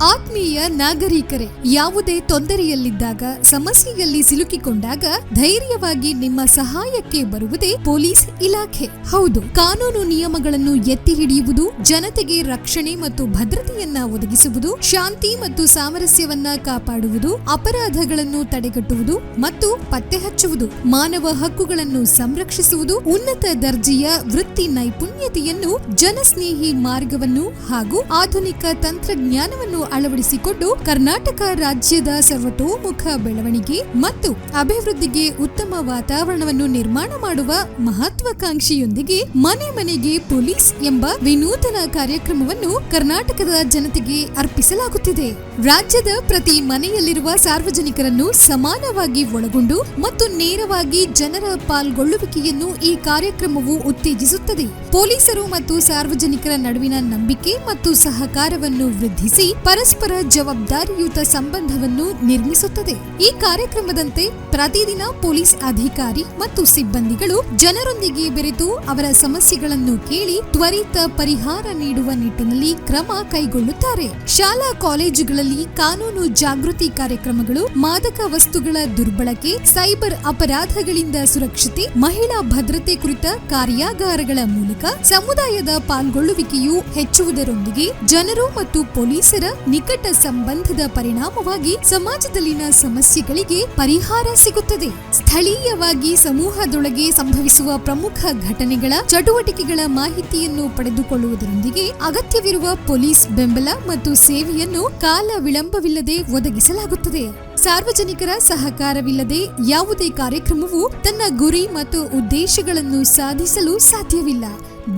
ಆತ್ಮೀಯ ನಾಗರಿಕರೇ, ಯಾವುದೇ ತೊಂದರೆಯಲ್ಲಿದ್ದಾಗ, ಸಮಸ್ಯೆಯಲ್ಲಿ ಸಿಲುಕಿಕೊಂಡಾಗ ಧೈರ್ಯವಾಗಿ ನಿಮ್ಮ ಸಹಾಯಕ್ಕೆ ಬರುವುದೇ ಪೊಲೀಸ್ ಇಲಾಖೆ. ಹೌದು, ಕಾನೂನು ನಿಯಮಗಳನ್ನು ಎತ್ತಿ ಹಿಡಿಯುವುದು, ಜನತೆಗೆ ರಕ್ಷಣೆ ಮತ್ತು ಭದ್ರತೆಯನ್ನ ಒದಗಿಸುವುದು, ಶಾಂತಿ ಮತ್ತು ಸಾಮರಸ್ಯವನ್ನ ಕಾಪಾಡುವುದು, ಅಪರಾಧಗಳನ್ನು ತಡೆಗಟ್ಟುವುದು ಮತ್ತು ಪತ್ತೆ ಹಚ್ಚುವುದು, ಮಾನವ ಹಕ್ಕುಗಳನ್ನು ಸಂರಕ್ಷಿಸುವುದು, ಉನ್ನತ ದರ್ಜೆಯ ವೃತ್ತಿ ನೈಪುಣ್ಯತೆಯನ್ನು, ಜನಸ್ನೇಹಿ ಮಾರ್ಗವನ್ನು ಹಾಗೂ ಆಧುನಿಕ ತಂತ್ರಜ್ಞಾನವನ್ನು ಅಳವಡಿಸಿಕೊಂಡು ಕರ್ನಾಟಕ ರಾಜ್ಯದ ಸರ್ವತೋಮುಖ ಬೆಳವಣಿಗೆ ಮತ್ತು ಅಭಿವೃದ್ಧಿಗೆ ಉತ್ತಮ ವಾತಾವರಣವನ್ನು ನಿರ್ಮಾಣ ಮಾಡುವ ಮಹತ್ವಾಕಾಂಕ್ಷೆಯೊಂದಿಗೆ ಮನೆ ಮನೆಗೆ ಪೊಲೀಸ್ ಎಂಬ ವಿನೂತನ ಕಾರ್ಯಕ್ರಮವನ್ನು ಕರ್ನಾಟಕದ ಜನತೆಗೆ ಅರ್ಪಿಸಲಾಗುತ್ತಿದೆ. ರಾಜ್ಯದ ಪ್ರತಿ ಮನೆಯಲ್ಲಿರುವ ಸಾರ್ವಜನಿಕರನ್ನು ಸಮಾನವಾಗಿ ಒಳಗೊಂಡು ಮತ್ತು ನೇರವಾಗಿ ಜನರ ಪಾಲ್ಗೊಳ್ಳುವಿಕೆಯನ್ನು ಈ ಕಾರ್ಯಕ್ರಮವು ಉತ್ತೇಜಿಸುತ್ತದೆ. ಪೊಲೀಸರು ಮತ್ತು ಸಾರ್ವಜನಿಕರ ನಡುವಿನ ನಂಬಿಕೆ ಮತ್ತು ಸಹಕಾರವನ್ನು ವೃದ್ಧಿಸಿ ಪರಸ್ಪರ ಜವಾಬ್ದಾರಿಯುತ ಸಂಬಂಧವನ್ನು ನಿರ್ಮಿಸುತ್ತದೆ. ಈ ಕಾರ್ಯಕ್ರಮದಂತೆ ಪ್ರತಿದಿನ ಪೊಲೀಸ್ ಅಧಿಕಾರಿ ಮತ್ತು ಸಿಬ್ಬಂದಿಗಳು ಜನರೊಂದಿಗೆ ಬೆರೆತು ಅವರ ಸಮಸ್ಯೆಗಳನ್ನು ಕೇಳಿ ತ್ವರಿತ ಪರಿಹಾರ ನೀಡುವ ನಿಟ್ಟಿನಲ್ಲಿ ಕ್ರಮ ಕೈಗೊಳ್ಳುತ್ತಾರೆ. ಶಾಲಾ ಕಾಲೇಜುಗಳಲ್ಲಿ ಕಾನೂನು ಜಾಗೃತಿ ಕಾರ್ಯಕ್ರಮಗಳು, ಮಾದಕ ವಸ್ತುಗಳ ದುರ್ಬಳಕೆ, ಸೈಬರ್ ಅಪರಾಧಗಳಿಂದ ಸುರಕ್ಷತೆ, ಮಹಿಳಾ ಭದ್ರತೆ ಕುರಿತ ಕಾರ್ಯಾಗಾರಗಳ ಮೂಲಕ ಸಮುದಾಯದ ಪಾಲ್ಗೊಳ್ಳುವಿಕೆಯು ಹೆಚ್ಚುವುದರೊಂದಿಗೆ ಜನರು ಮತ್ತು ಪೊಲೀಸರ ನಿಕಟ ಸಂಬಂಧದ ಪರಿಣಾಮವಾಗಿ ಸಮಾಜದಲ್ಲಿನ ಸಮಸ್ಯೆಗಳಿಗೆ ಪರಿಹಾರ ಸಿಗುತ್ತದೆ. ಸ್ಥಳೀಯವಾಗಿ ಸಮೂಹದೊಳಗೆ ಸಂಭವಿಸುವ ಪ್ರಮುಖ ಘಟನೆಗಳ, ಚಟುವಟಿಕೆಗಳ ಮಾಹಿತಿಯನ್ನು ಪಡೆದುಕೊಳ್ಳುವುದರೊಂದಿಗೆ ಅಗತ್ಯವಿರುವ ಪೊಲೀಸ್ ಬೆಂಬಲ ಮತ್ತು ಸೇವೆಯನ್ನು ಕಾಲ ವಿಳಂಬವಿಲ್ಲದೆ ಒದಗಿಸಲಾಗುತ್ತದೆ. ಸಾರ್ವಜನಿಕರ ಸಹಕಾರವಿಲ್ಲದೆ ಯಾವುದೇ ಕಾರ್ಯಕ್ರಮವು ತನ್ನ ಗುರಿ ಮತ್ತು ಉದ್ದೇಶಗಳನ್ನು ಸಾಧಿಸಲು ಸಾಧ್ಯವಿಲ್ಲ.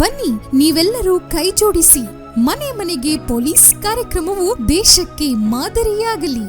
ಬನ್ನಿ, ನೀವೆಲ್ಲರೂ ಕೈ ಜೋಡಿಸಿ ಮನೆ ಮನೆಗೆ ಪೊಲೀಸ್ ಕಾರ್ಯಕ್ರಮವು ದೇಶಕ್ಕೆ ಮಾದರಿಯಾಗಲಿ.